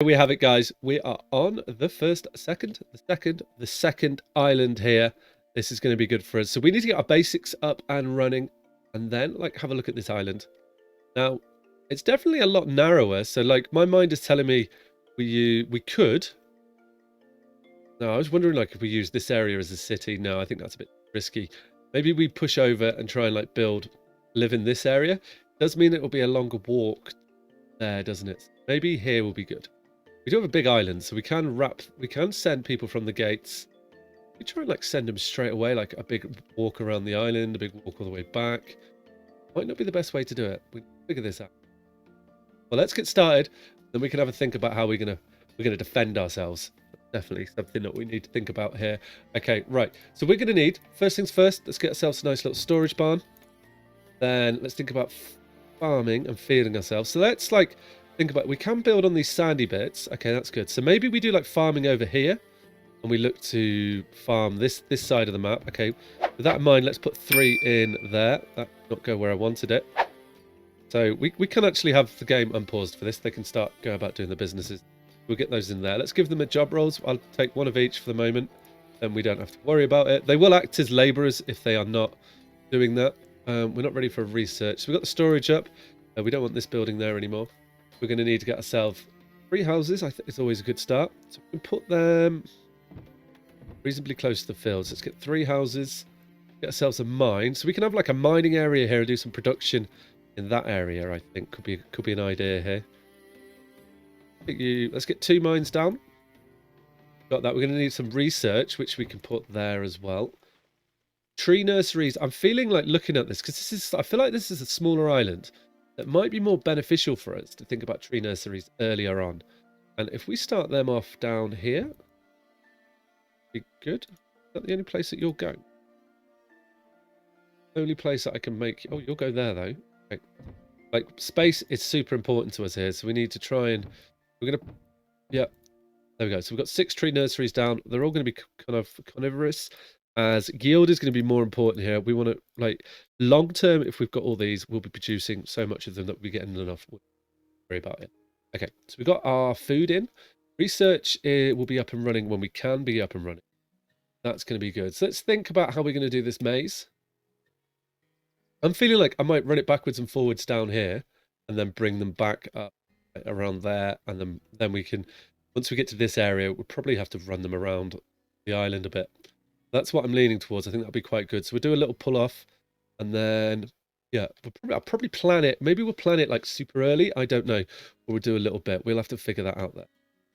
Here we have it, guys. We are on the second island here. This is going to be good for us. So we need to get our basics up and running and then have a look at this island. Now, it's definitely a lot narrower. So my mind is telling me we could. No, I was wondering if we use this area as a city. No, I think that's a bit risky. Maybe we push over and try and live in this area. It does mean it will be a longer walk there, doesn't it? Maybe here will be good. We do have a big island, so we can send people from the gates. We try and send them straight away, like a big walk around the island, a big walk all the way back. Might not be the best way to do it. We figure this out. Well, let's get started. Then we can have a think about how we're gonna defend ourselves. Definitely something that we need to think about here. Okay, right. So we're gonna need, first things first, let's get ourselves a nice little storage barn. Then let's think about farming and feeding ourselves. So let's think about, we can build on these sandy bits. Okay, that's good. So maybe we do farming over here and we look to farm this side of the map. Okay, with that in mind, let's put 3 in there. That did not go where I wanted it. So we can actually have the game unpaused for this. They can start go about doing the businesses. We'll get those in there. Let's give them a job roles. I'll take 1 of each for the moment. Then we don't have to worry about it. They will act as laborers if they are not doing that. We're not ready for research. So we've got the storage up. We don't want this building there anymore. We're going to need to get ourselves 3 houses. I think it's always a good start. So we can put them reasonably close to the fields. Let's get 3 houses. Get ourselves a mine. So we can have a mining area here and do some production in that area. I think could be an idea here. Let's get 2 mines down. Got that. We're going to need some research, which we can put there as well. Tree nurseries. I'm feeling looking at this because I feel like this is a smaller island. It might be more beneficial for us to think about tree nurseries earlier on. And if we start them off down here, be good. Is that the only place that you'll go? Only place that I can make... Oh, you'll go there, though. Okay. Space is super important to us here, so we need to try and... We're going to... Yeah, there we go. So we've got 6 tree nurseries down. They're all going to be kind of carnivorous, as yield is going to be more important here. We want to, long term, if we've got all these, we'll be producing so much of them that we're getting enough. We'll worry about it. Okay, so we've got our food in. Research will be up and running when we can be up and running. That's going to be good. So let's think about how we're going to do this maze. I'm feeling like I might run it backwards and forwards down here and then bring them back up around there. And then we can, once we get to this area, we'll probably have to run them around the island a bit. That's what I'm leaning towards. I think that'll be quite good. So we'll do a little pull off and then, yeah, I'll probably plan it. Maybe we'll plan it super early. I don't know. Or we'll do a little bit. We'll have to figure that out there.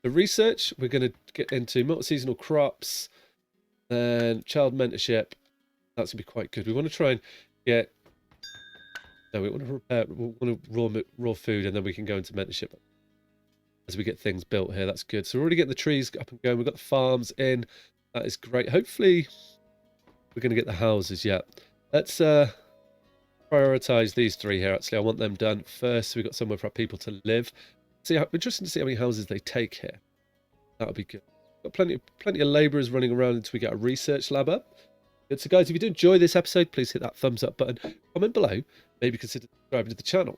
The research, we're going to get into multi-seasonal crops, then child mentorship. That's going to be quite good. We want to try and get, no, we want to prepare, we want to raw food, and then we can go into mentorship as we get things built here. That's good. So we're already getting the trees up and going. We've got the farms in. That is great. Hopefully, we're going to get the houses yet. Let's prioritize these 3 here. Actually, I want them done first. So we've got somewhere for our people to live. Interesting to see how many houses they take here. That'll be good. Got plenty of labourers running around until we get a research lab up. Good. So, guys, if you do enjoy this episode, please hit that thumbs up button. Comment below. Maybe consider subscribing to the channel.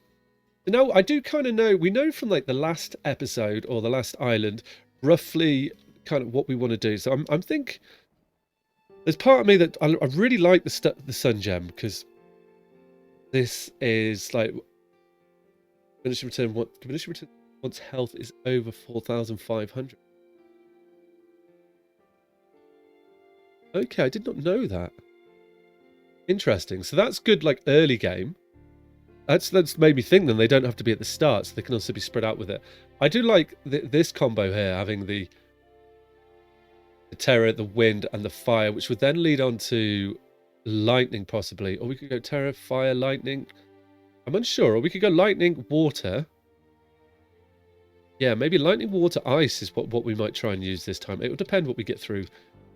Now, I do kind of know. We know from the last episode or the last island, roughly kind of what we want to do. So I'm think there's part of me that I really like the sun gem, because this is diminishing return once health is over 4,500. Okay, I did not know that. Interesting. So that's good, early game. That's made me think then they don't have to be at the start, so they can also be spread out with it. I do like this combo here, having the terror, the wind, and the fire, which would then lead on to lightning possibly. Or we could go terror, fire, lightning. I'm unsure. Or we could go lightning, water. Yeah, maybe lightning, water, ice is what we might try and use this time. It will depend what we get through.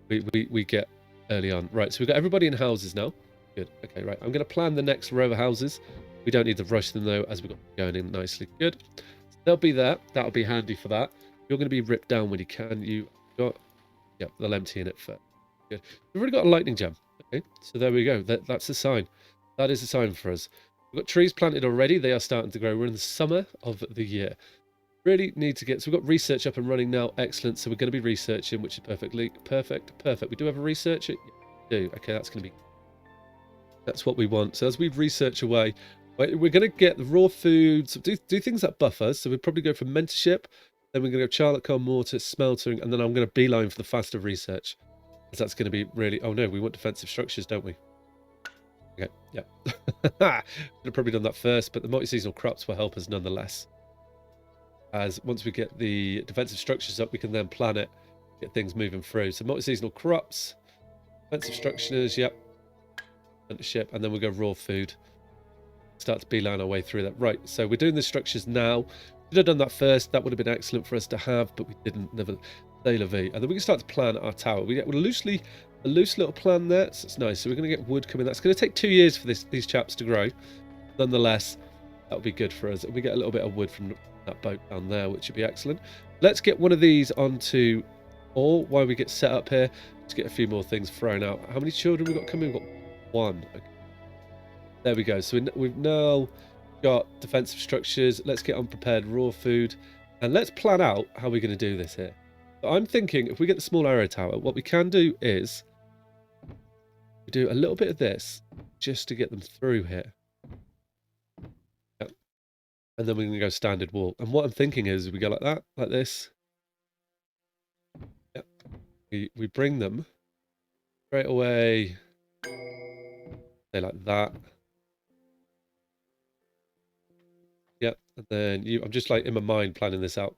We get early on. Right, so we've got everybody in houses now. Good. Okay, right. I'm going to plan the next row of houses. We don't need to rush them, though, as we've got going in nicely. Good. So they'll be there. That'll be handy for that. You're going to be ripped down when you can. You got... Yep, they'll empty in it first. Good. We've already got a lightning gem. Okay, so there we go. That's a sign. That is a sign for us. We've got trees planted already. They are starting to grow. We're in the summer of the year. Really need to get, so we've got research up and running now. Excellent. So we're going to be researching, which is perfect. We do have a researcher. Yeah, we do. Okay, that's what we want. So as we research away, we're going to get the raw foods, do things that buff us. So we'll probably go for mentorship, then we're going to go charlotte coal, mortar, smelting, and then I'm going to beeline for the faster research. Because that's going to be really, oh no, we want defensive structures, don't we? Okay, yeah. Should have probably done that first, but the multi-seasonal crops will help us nonetheless. As once we get the defensive structures up, we can then plan it, get things moving through. So multi-seasonal crops, defensive structures, yep. Mentorship, and then we'll go raw food. Start to beeline our way through that. Right, so we're doing the structures now. Should have done that first. That would have been excellent for us to have, but we didn't. Never. Say la vie. And then we can start to plan our tower. We get a loose little plan there. So it's nice. So we're going to get wood coming. That's going to take 2 years for these chaps to grow. Nonetheless, that would be good for us. We get a little bit of wood from that boat down there, which would be excellent. Let's get one of these onto all while we get set up here. Let's get a few more things thrown out. How many children we got coming? We've got 1. Okay. There we go. So we've now got defensive structures. Let's get unprepared raw food. And let's plan out how we're going to do this here. So I'm thinking if we get the small arrow tower, what we can do is we do a little bit of this just to get them through here. Yep. And then we're going to go standard wall. And what I'm thinking is we go like that, like this. Yep. We bring them straight away. Say like that. Yep. And then I'm just like in my mind planning this out.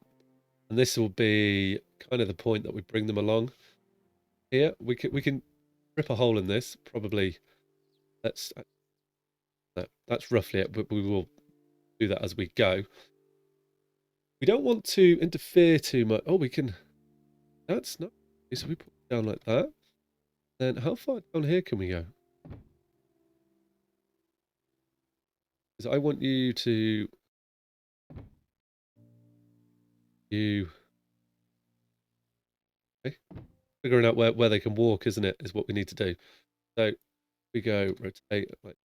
And this will be kind of the point that we bring them along. Here, we can rip a hole in this, probably. That's roughly it, but we will do that as we go. We don't want to interfere too much. Oh, we can. That's not. So we put it down like that. Then how far down here can we go? Because I want you to. Okay. Figuring out where they can walk, isn't it, is what we need to do. So we go rotate. Like,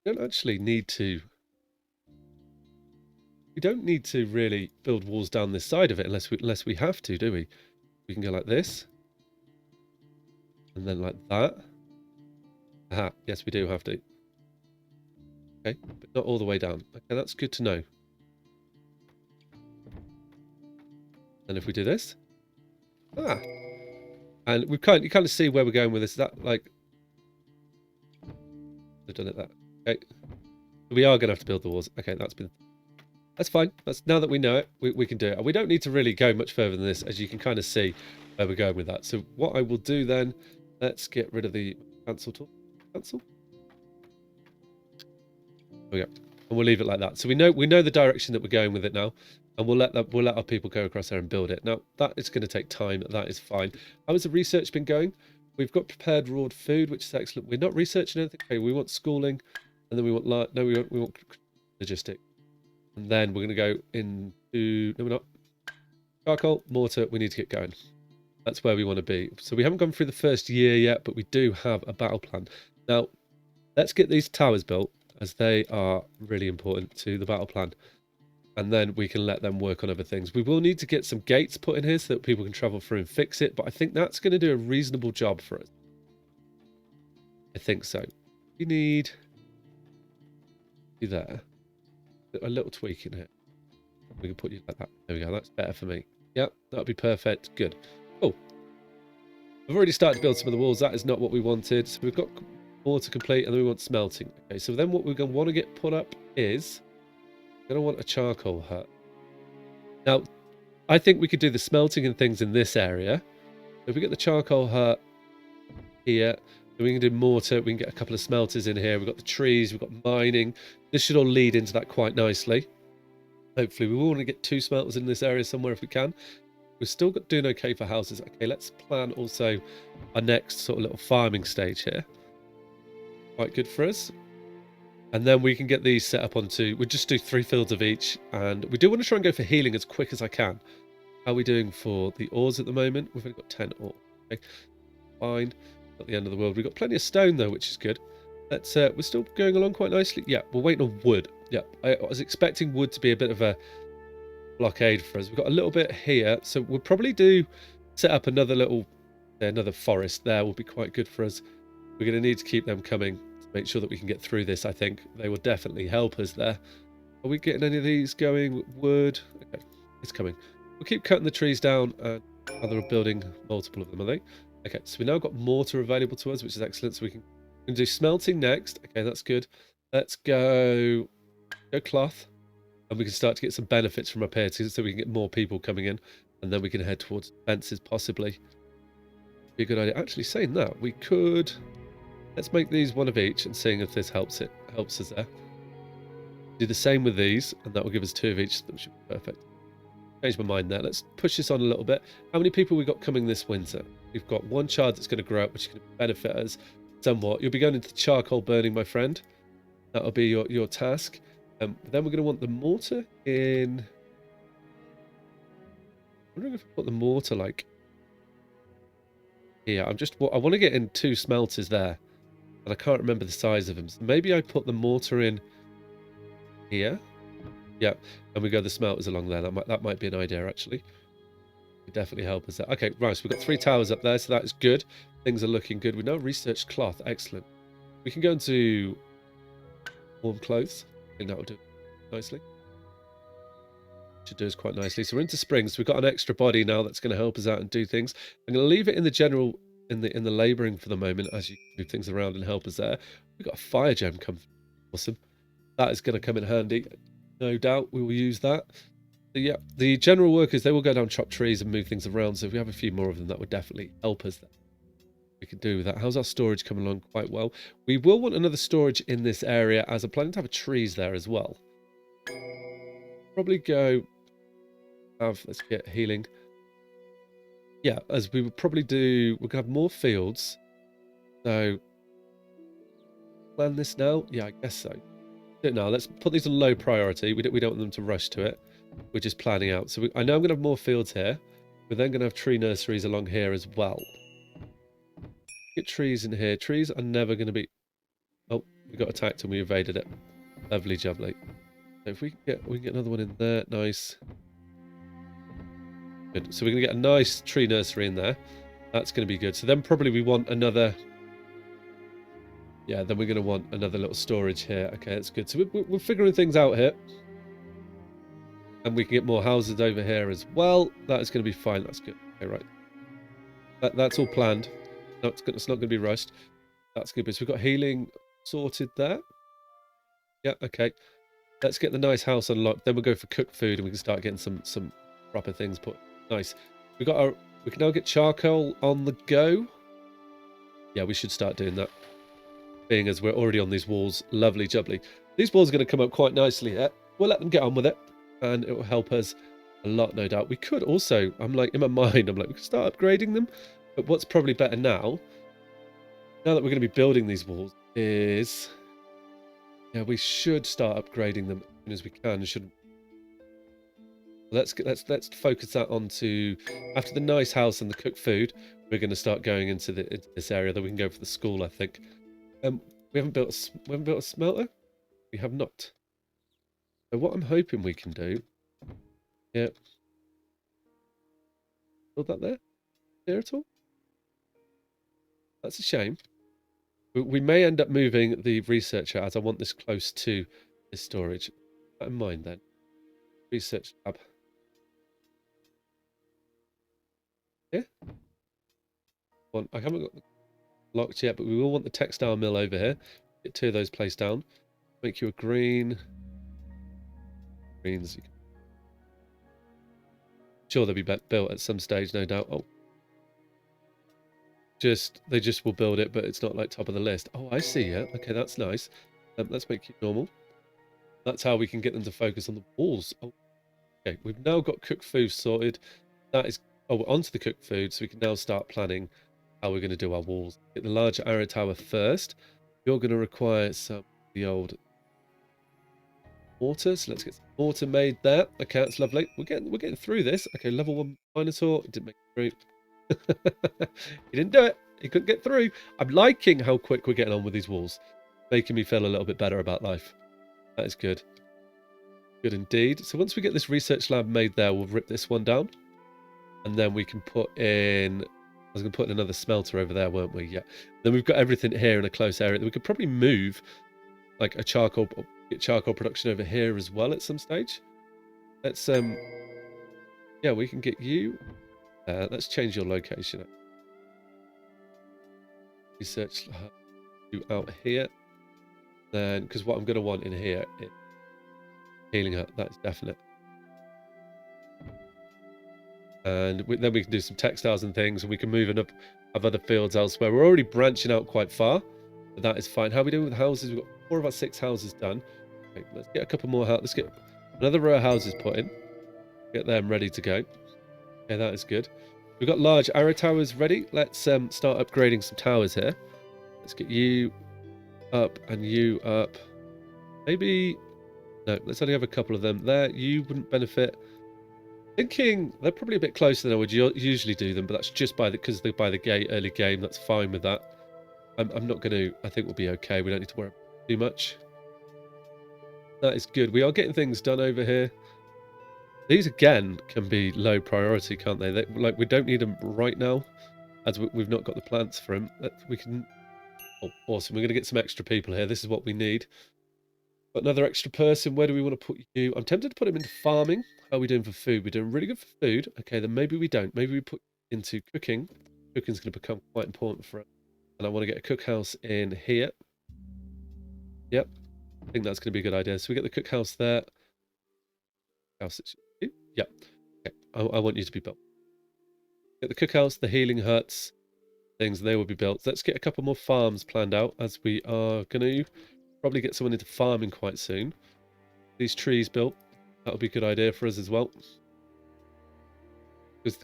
we don't actually need to. We don't need to really build walls down this side of it unless we have to, do we? We can go like this. And then like that. Aha, yes, we do have to. Okay, but not all the way down. Okay, that's good to know. And if we do this. Ah. And you kind of see where we're going with this. Is that like... We've done it that. Okay. We are going to have to build the walls. Okay, that's fine. Now that we know it, we can do it. And we don't need to really go much further than this, as you can kind of see where we're going with that. So what I will do then, let's get rid of the cancel tool. Cancel. There we go. And we'll leave it like that. So we know the direction that we're going with it now, and we'll let our people go across there and build it. Now that is going to take time. That is fine. How has the research been going? We've got prepared raw food, which is excellent. We're not researching anything. Okay, we want schooling, and then we want we want logistic, and then we're going to go into no, we're not charcoal, mortar. We need to get going. That's where we want to be. So we haven't gone through the first year yet, but we do have a battle plan. Now, let's get these towers built, as they are really important to the battle plan. And then we can let them work on other things. We will need to get some gates put in here so that people can travel through and fix it. But I think that's going to do a reasonable job for us. I think so. We need... you there. A little tweak in here. We can put you like that. There we go. That's better for me. Yep, that'll be perfect. Good. Cool. I've already started to build some of the walls. That is not what we wanted. So we've got more to complete, and then we want smelting. Okay, so then what we're going to want to get put up is... we're going to want a charcoal hut. Now, I think we could do the smelting and things in this area. If we get the charcoal hut here, then we can do mortar. We can get a couple of smelters in here. We've got the trees. We've got mining. This should all lead into that quite nicely. Hopefully, we will want to get 2 smelters in this area somewhere if we can. We're still doing okay for houses. Okay, let's plan also our next sort of little farming stage here. Quite good for us. And then we can get these set up onto... we'll just do 3 fields of each. And we do want to try and go for healing as quick as I can. How are we doing for the ores at the moment? We've only got 10 ore. Okay, fine. Not the end of the world. We've got plenty of stone, though, which is good. Let's, we're still going along quite nicely. Yeah, we're waiting on wood. Yeah, I was expecting wood to be a bit of a blockade for us. We've got a little bit here, so we'll probably set up another forest there. Will be quite good for us. We're going to need to keep them coming to make sure that we can get through this. I think they will definitely help us there. Are we getting any of these going? Wood. Okay, it's coming. We'll keep cutting the trees down. They're building multiple of them, are they? Okay, so we now got mortar available to us, which is excellent. So we can do smelting next. Okay, that's good. Let's go cloth, and we can start to get some benefits from up here too, so we can get more people coming in, and then we can head towards fences possibly. Be a good idea. Actually, saying that, we could. Let's make these one of each, and seeing if this helps us there. Do the same with these, and that will give us 2 of each. That should be perfect. Change my mind there. Let's push this on a little bit. How many people we got coming this winter? We've got 1 child that's going to grow up, which is going to benefit us somewhat. You'll be going into charcoal burning, my friend. That'll be your task. Then we're going to want the mortar in. I'm wondering if I put the mortar like here. I want to get in 2 smelters there, and I can't remember the size of them. So maybe I put the mortar in here. Yeah, and we go the smelters along there. That might be an idea actually. Could definitely help us there. Okay, right. So we've got 3 towers up there, so that is good. Things are looking good. We now researched cloth. Excellent. We can go into warm clothes. I think that will do nicely. Should do us quite nicely. So we're into spring. So we've got an extra body now that's going to help us out and do things. I'm going to leave it in the general in the labouring for the moment as you move things around and help us there. We've got a fire gem come. Awesome. That is going to come in handy. No doubt we will use that. So yeah, the general workers, they will go down, chop trees and move things around. So if we have a few more of them, that would definitely help us there. We can do with that. How's our storage coming along? Quite well. We will want another storage in this area, as I'm planning to have trees there as well. Probably go let's get healing. Yeah, as we would probably do, we're gonna have more fields. So plan this now. Yeah, I guess so. Do it now. Let's put these on low priority. We don't want them to rush to it. We're just planning out. So I know I'm gonna have more fields here. We're then gonna have tree nurseries along here as well. Get trees in here. Trees are never going to be. Oh, we got attacked and we evaded it. Lovely jubbly. So if we can get another one in there. Nice. Good. So we're going to get a nice tree nursery in there. That's going to be good. So then probably we want another. Yeah, then we're going to want another little storage here. Okay, that's good. So we're figuring things out here. And we can get more houses over here as well. That is going to be fine. That's good. Okay, right. That's all planned. No, it's not going to be rushed. That's good. So we've got healing sorted there. Yeah, okay. Let's get the nice house unlocked. Then we'll go for cooked food and we can start getting some proper things put. Nice. We can now get charcoal on the go. Yeah, we should start doing that. Being as we're already on these walls. Lovely jubbly. These walls are going to come up quite nicely here. We'll let them get on with it. And it will help us a lot, no doubt. We could also, I'm like, in my mind, we could start upgrading them. But what's probably better now that we're going to be building these walls, is we should start upgrading them as soon as we can. Let's focus that onto, after the nice house and the cooked food, we're going to start going into this area that we can go for the school. I think we haven't built a smelter. We have not. So what I'm hoping we can do, build that there at all. That's a shame. We may end up moving the researcher, as I want this close to this storage. Keep that in mind then. Research tab. Yeah. I haven't got locked yet, but we will want the textile mill over here. Get 2 of those placed down. Make you a green. Greens. Sure, they'll be built at some stage, no doubt. Oh. They just will build it, but it's not like top of the list. Oh, I see. Yeah, okay, that's nice. Let's make it normal. That's how we can get them to focus on the walls. Oh, okay, we've now got cooked food sorted. That is, we're onto the cooked food, so we can now start planning how we're going to do our walls. Get the larger arrow tower first. You're going to require some of the old mortar, so let's get some mortar made there. Okay, that's lovely. We're getting through this. Okay, level 1 Minotaur. It didn't make it through. He didn't do it. He couldn't get through. I'm liking how quick we're getting on with these walls. Making me feel a little bit better about life. That is good. Good indeed. So once we get this research lab made there, we'll rip this one down. And then we can put in... I was going to put in another smelter over there, weren't we? Yeah. Then we've got everything here in a close area. We could probably move like a charcoal production over here as well at some stage. Let's... Yeah, we can get you... let's change your location. Research you out here. Then, because what I'm going to want in here is healing hut. That's definite. And then we can do some textiles and things, and we can move and up have other fields elsewhere. We're already branching out quite far, but that is fine. How are we doing with houses? We've got 4 of our 6 houses done. Okay, let's get a couple more houses. Let's get another row of houses put in. Get them ready to go. Okay, that is good. We've got large arrow towers ready. Let's start upgrading some towers here. Let's get you up and you up. Maybe... No, let's only have a couple of them there. You wouldn't benefit. Thinking they're probably a bit closer than I would usually do them, but that's just because they're by the gate early game. That's fine with that. I'm not going to... I think we'll be okay. We don't need to worry too much. That is good. We are getting things done over here. These, again, can be low priority, can't they? Like, we don't need them right now, as we've not got the plants for them. We can... Oh, awesome. We're going to get some extra people here. This is what we need. Got another extra person. Where do we want to put you? I'm tempted to put him into farming. How are we doing for food? We're doing really good for food. Okay, then maybe we don't. Maybe we put into cooking. Cooking's going to become quite important for us. And I want to get a cookhouse in here. Yep. I think that's going to be a good idea. So we get the cookhouse there. House. Yep. Okay. I want you to be built. Get the cookhouse, the healing huts, things, they will be built. Let's get a couple more farms planned out, as we are going to probably get someone into farming quite soon. These trees built. That'll be a good idea for us as well.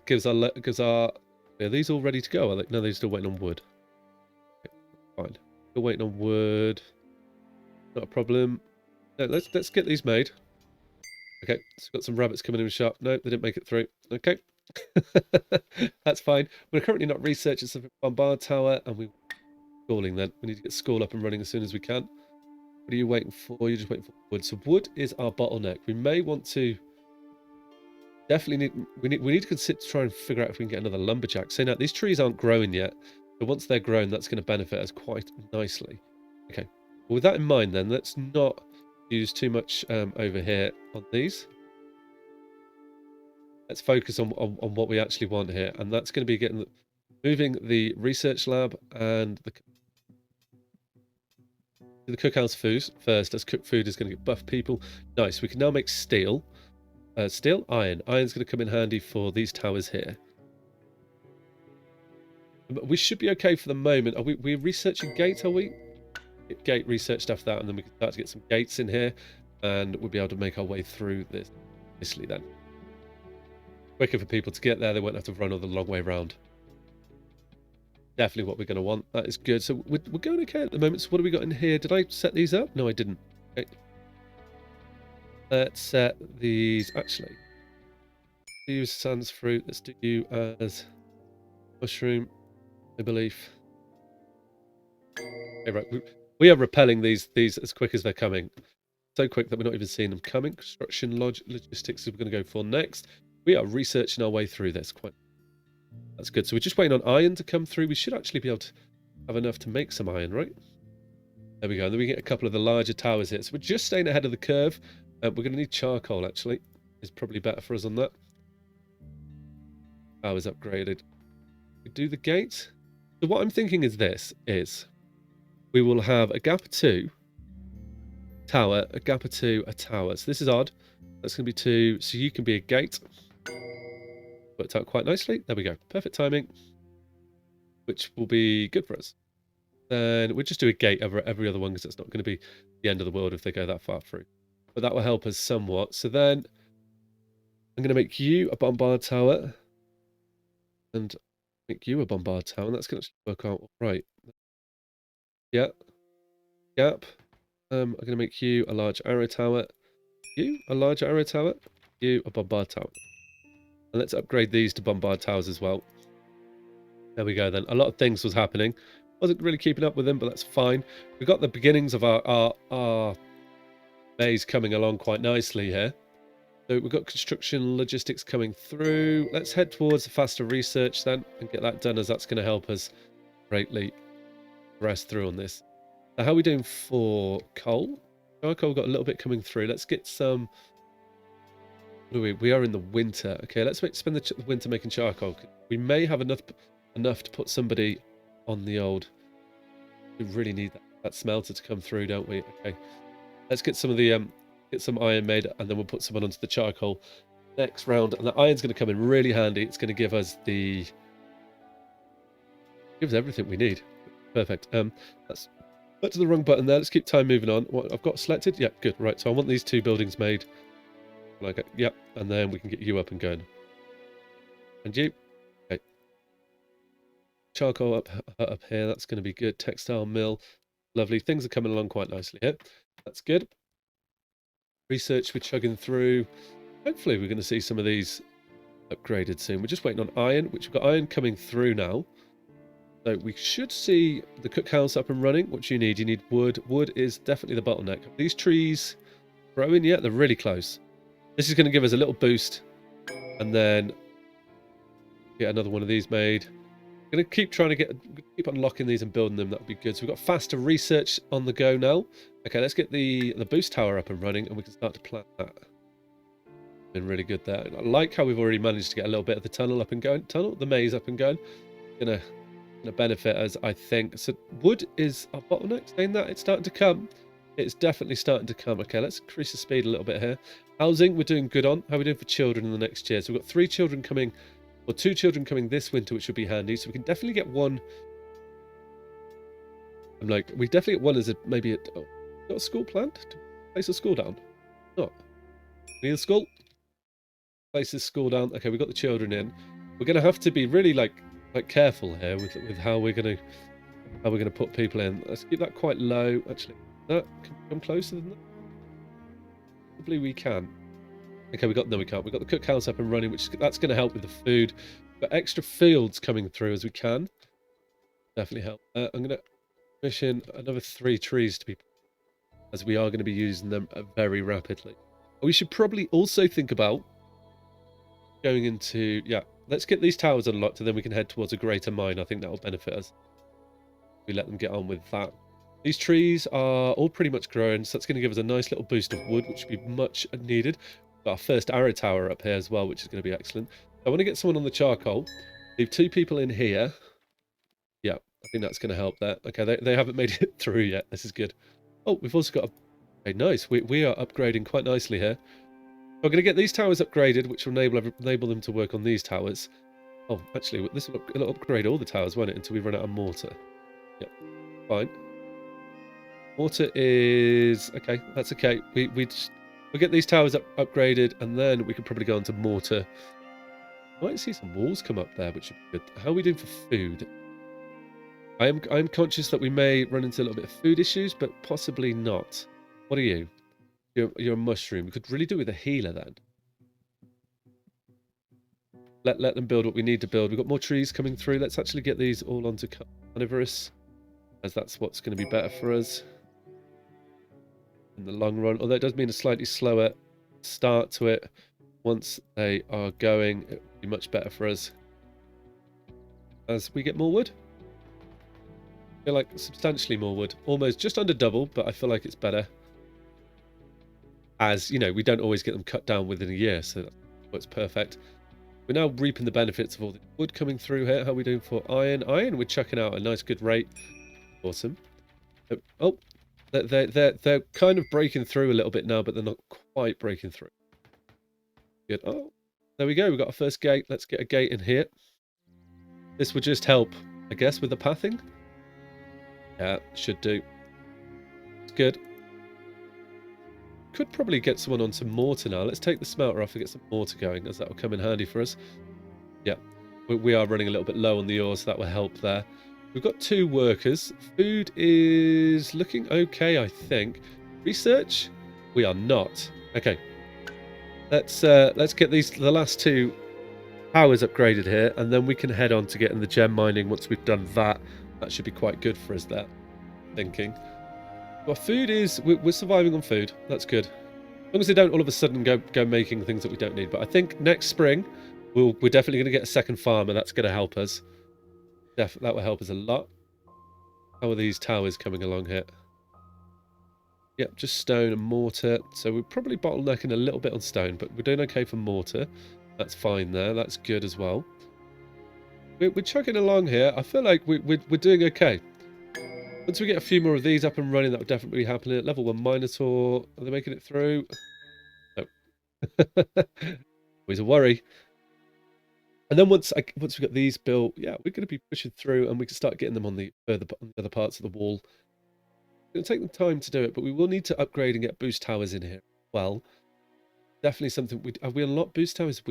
Gives our... Are these all ready to go? No, they're still waiting on wood. Okay, fine. Still waiting on wood. Not a problem. No, let's get these made. Okay, so got some rabbits coming in the shop. No, they didn't make it through. Okay. That's fine. We're currently not researching something bombard tower, and we're schooling then. We need to get school up and running as soon as we can. What are you waiting for? You're just waiting for wood. So wood is our bottleneck. We may want to... Definitely need... We need to consider to try and figure out if we can get another lumberjack. So now, these trees aren't growing yet. But once they're grown, that's going to benefit us quite nicely. Okay. Well, with that in mind then, let's not use too much over here on these. Let's focus on what we actually want here. And that's going to be moving the research lab and the cookhouse first, as cooked food is going to get buff people. Nice. We can now make steel. Steel, iron. Iron's going to come in handy for these towers here. We should be okay for the moment. Are we're researching gates, are we? Get gate research stuff that, and then we can start to get some gates in here, and we'll be able to make our way through this nicely then. Quicker for people to get there. They won't have to run all the long way around. Definitely what we're going to want. That is good. So we're going okay at the moment. So what have we got in here? Did I set these up? No, I didn't. Okay. Let's set these... Actually, use sans fruit. Let's do you as mushroom, I believe. Okay, right. We are repelling these as quick as they're coming. So quick that we're not even seeing them coming. Construction logistics is we're going to go for next. We are researching our way through this. That's good. So we're just waiting on iron to come through. We should actually be able to have enough to make some iron, right? There we go. And then we get a couple of the larger towers here. So we're just staying ahead of the curve. We're going to need charcoal, actually. It's probably better for us on that. Towers upgraded. We do the gate. So what I'm thinking is this, we will have a gap of 2 tower, a gap of 2, a tower. So this is odd. That's going to be 2. So you can be a gate. Worked out quite nicely. There we go. Perfect timing. Which will be good for us. Then we'll just do a gate over every other one because it's not going to be the end of the world if they go that far through. But that will help us somewhat. So then I'm going to make you a bombard tower. And make you a bombard tower. And that's going to work out all right. Yeah. Gap. I'm going to make you a large arrow tower. You a large arrow tower. You a bombard tower. And let's upgrade these to bombard towers as well. There we go then. A lot of things was happening. Wasn't really keeping up with them, but that's fine. We got the beginnings of our maze coming along quite nicely here. So we've got construction logistics coming through. Let's head towards the faster research then and get that done, as that's going to help us greatly progress through on this. So how are we doing for coal? Charcoal got a little bit coming through. Let's get some. What are we? We are in the winter. Okay, let's spend the winter making charcoal. We may have enough to put somebody on the old. We really need that smelter to come through, don't we? Okay, let's get some of the get some iron made, and then we'll put someone onto the charcoal next round. And the iron's going to come in really handy. It's going to give us everything we need. Perfect. That's to the wrong button there. Let's keep time moving on. What I've got selected? Yeah, good. Right. So I want these 2 buildings made. Like, yep, and then we can get you up and going. And you, okay. Charcoal up here. That's going to be good. Textile mill, lovely. Things are coming along quite nicely here. That's good. Research, we're chugging through. Hopefully, we're going to see some of these upgraded soon. We're just waiting on iron, which we've got iron coming through now. So we should see the cookhouse up and running. What you need wood. Wood is definitely the bottleneck. These trees growing yet? They're really close. This is going to give us a little boost, and then get another one of these made. I'm going to keep trying to keep unlocking these and building them. That would be good. So we've got faster research on the go now. Okay, let's get the boost tower up and running, and we can start to plan that. Been really good there. I like how we've already managed to get a little bit of the tunnel up and going. The maze up and going. Gonna benefit us, I think. So wood is our bottleneck. Saying that, it's starting to come. It's definitely starting to come. Okay, let's increase the speed a little bit here. Housing, we're doing good on. How are we doing for children in the next year? So we've got 3 children coming, or 2 children coming this winter, which would be handy. So we can definitely get one. We definitely get one as maybe got a school planned to place a school down. Not. Need a school. Place this school down. Okay, we've got the children in. We're going to have to be really careful here with how we're going to put people in. Let's keep that quite low. Actually, that can come closer than that. Probably we can. Okay, we can't. We've got the cookhouse up and running, that's going to help with the food. We've got extra fields coming through as we can. Definitely help. I'm going to commission another 3 trees to be, as we are going to be using them very rapidly. We should probably also think about going into, let's get these towers unlocked, and then we can head towards a greater mine. I think that will benefit us. We let them get on with that. These trees are all pretty much growing, so that's going to give us a nice little boost of wood, which would be much needed. We've got our first arrow tower up here as well, which is going to be excellent. I want to get someone on the charcoal. Leave 2 people in here. Yeah, I think that's going to help there. Okay, they haven't made it through yet. This is good. Oh, we've also got okay, nice. We are upgrading quite nicely here. We're going to get these towers upgraded, which will enable them to work on these towers. Oh, actually, this will upgrade all the towers, won't it, until we run out of mortar. Yep, fine. Mortar is okay. That's okay. We'll get these towers upgraded, and then we can probably go on to mortar. Might see some walls come up there, which would be good. How are we doing for food? I'm conscious that we may run into a little bit of food issues, but possibly not. What are you? You're a mushroom. We could really do with a healer then. Let them build what we need to build. We've got more trees coming through. Let's actually get these all onto carnivorous, as that's what's going to be better for us in the long run. Although it does mean a slightly slower start to it. Once they are going, it will be much better for us as we get more wood. I feel like substantially more wood. Almost just under double, but I feel like it's better. As, you know, we don't always get them cut down within a year, so that's perfect. We're now reaping the benefits of all the wood coming through here. How are we doing for iron? Iron, we're chucking out a nice good rate. Awesome. Oh, they're kind of breaking through a little bit now, but they're not quite breaking through. Good. Oh, there we go. We've got our first gate. Let's get a gate in here. This would just help, I guess, with the pathing. Yeah, should do. It's good. Could probably get someone on some mortar now. Let's take the smelter off and get some mortar going, as that will come in handy for us. Yeah, we are running a little bit low on the ore, so that will help there. We've got 2 workers. Food is looking okay, I think. Research? We are not. Okay. Let's get the last 2 powers upgraded here, and then we can head on to getting the gem mining. Once we've done that, that should be quite good for us there. Thinking. Our food is... We're surviving on food. That's good. As long as they don't all of a sudden go making things that we don't need. But I think next spring, we're definitely going to get a second farm, and that's going to help us. That will help us a lot. How are these towers coming along here? Yep, just stone and mortar. So we're probably bottlenecking a little bit on stone, but we're doing okay for mortar. That's fine there. That's good as well. We're chugging along here. I feel like we're doing okay. Once we get a few more of these up and running, that will definitely be happening. Level 1 Minotaur. Are they making it through? No. Always a worry. And then once we got these built, yeah, we're going to be pushing through, and we can start getting them on the other parts of the wall. It's going to take them time to do it, but we will need to upgrade and get boost towers in here. Well, definitely something have we unlocked boost towers?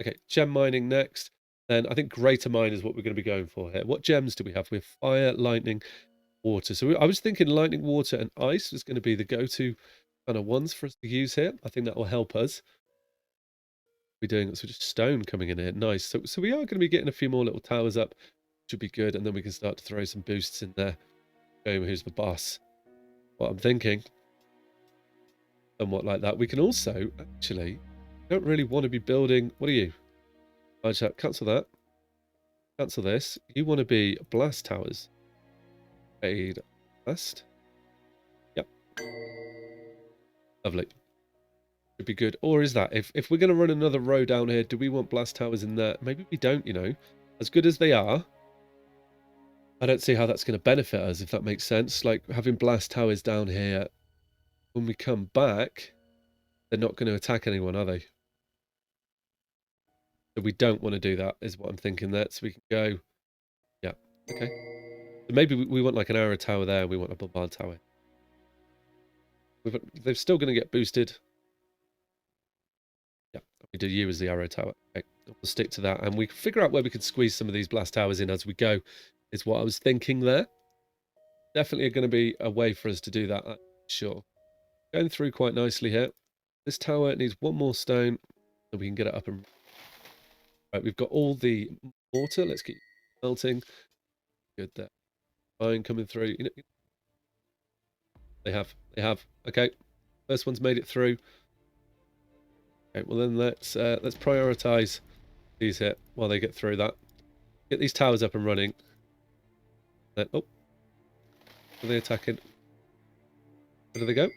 Okay, gem mining next. Then I think greater mine is what we're going to be going for here. What gems do we have? We have fire, lightning, water. So I was thinking lightning, water, and ice was going to be the go-to kind of ones for us to use here. I think that will help us. We're doing so just stone coming in here. Nice. So we are going to be getting a few more little towers up. Should be good, and then we can start to throw some boosts in there. Show him who's the boss. What I'm thinking. Somewhat like that. We can also actually don't really want to be building. What are you? Cancel that. Cancel this. You want to be blast towers. Aid blast. Yep. Lovely. Should be good. Or is that if we're going to run another row down here, do we want blast towers in there? Maybe we don't, you know. As good as they are, I don't see how that's going to benefit us, if that makes sense. Like having blast towers down here, when we come back, they're not going to attack anyone, are they? So we don't want to do that, is what I'm thinking there. So we can go, yeah, okay. So maybe we want like an arrow tower there, and we want a bombard tower. They're still going to get boosted. Yeah, we do you as the arrow tower. Okay, we'll stick to that, and we can figure out where we can squeeze some of these blast towers in as we go, is what I was thinking there. Definitely going to be a way for us to do that, I'm sure. Going through quite nicely here. This tower needs one more stone, and we can get it up and... Right, we've got all the mortar. Let's keep melting. Good there. Iron coming through. You know, they have. Okay, first one's made it through. Okay, well then let's prioritize these here while they get through that. Get these towers up and running. Then, oh, are they attacking? Where do they go?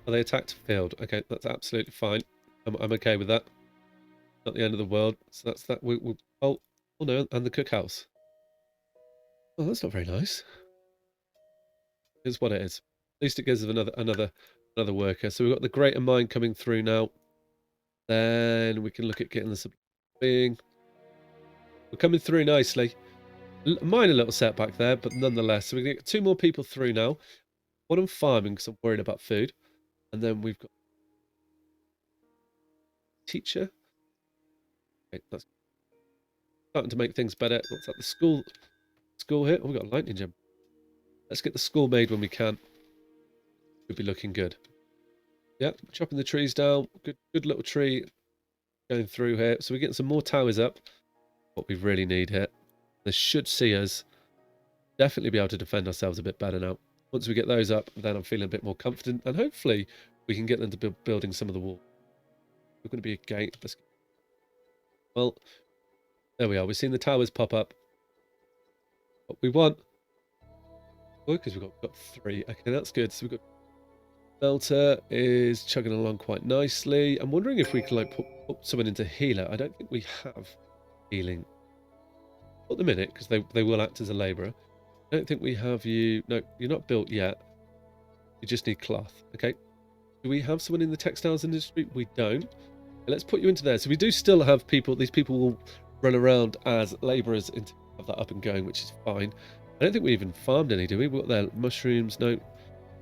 Are they attacked? Failed. Okay, that's absolutely fine. I'm okay with that. Not the end of the world. So that's that. Oh no, and the cookhouse. Oh, that's not very nice. It's what it is. At least it gives us another worker. So we've got the greater mine coming through now. Then we can look at getting the being. We're coming through nicely. Minor little setback there, but nonetheless. So we're going to get 2 more people through now. One on farming because I'm worried about food. And then we've got teacher. Okay, that's starting to make things better. What's that? The school here. Oh, we've got a lightning gem. Let's get the school made when we can. Should be looking good. Yeah, chopping the trees down. Good little tree going through here. So we're getting some more towers up. What we really need here. This should see us definitely be able to defend ourselves a bit better now. Once we get those up, then I'm feeling a bit more confident, and hopefully we can get them to building some of the wall. We're going to be a gate. Well, there we are. We've seen the towers pop up. What we want. Oh, because we've got 3. Okay, that's good. So we've got Delta is chugging along quite nicely. I'm wondering if we can like put someone into healer. I don't think we have healing at the minute because they will act as a labourer. I don't think we have you. No, you're not built yet. You just need cloth. Okay. Do we have someone in the textiles industry? We don't. Let's put you into there. So we do still have people. These people will run around as labourers until we have that up and going, which is fine. I don't think we even farmed any, do we? We've got their mushrooms. No,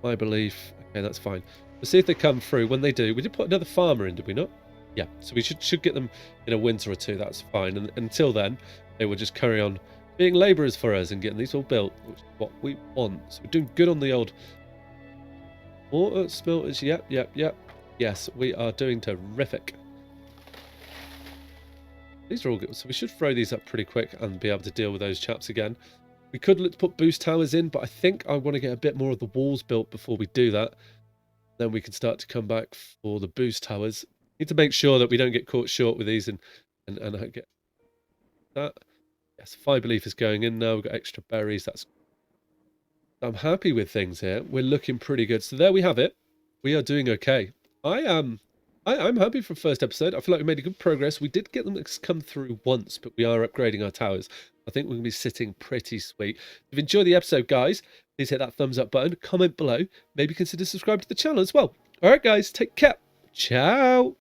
my belief. Okay, that's fine. We'll see if they come through. When they do, we did put another farmer in, did we not? Yeah, so we should get them in a winter or 2. That's fine. And until then, they will just carry on being labourers for us and getting these all built, which is what we want. So we're doing good on the old water smelters. Yep. Yes, we are doing terrific. These are all good. So we should throw these up pretty quick and be able to deal with those chaps again. We could look to put boost towers in, but I think I want to get a bit more of the walls built before we do that. Then we can start to come back for the boost towers. Need to make sure that we don't get caught short with these and get that. Yes, fibre leaf is going in now. We've got extra berries. I'm happy with things here. We're looking pretty good. So there we have it. We are doing okay. I'm happy for first episode. I feel like we made a good progress. We did get them to come through once, but we are upgrading our towers. I think we're going to be sitting pretty sweet. If you've enjoyed the episode, guys, please hit that thumbs up button, comment below, maybe consider subscribing to the channel as well. All right, guys, take care. Ciao.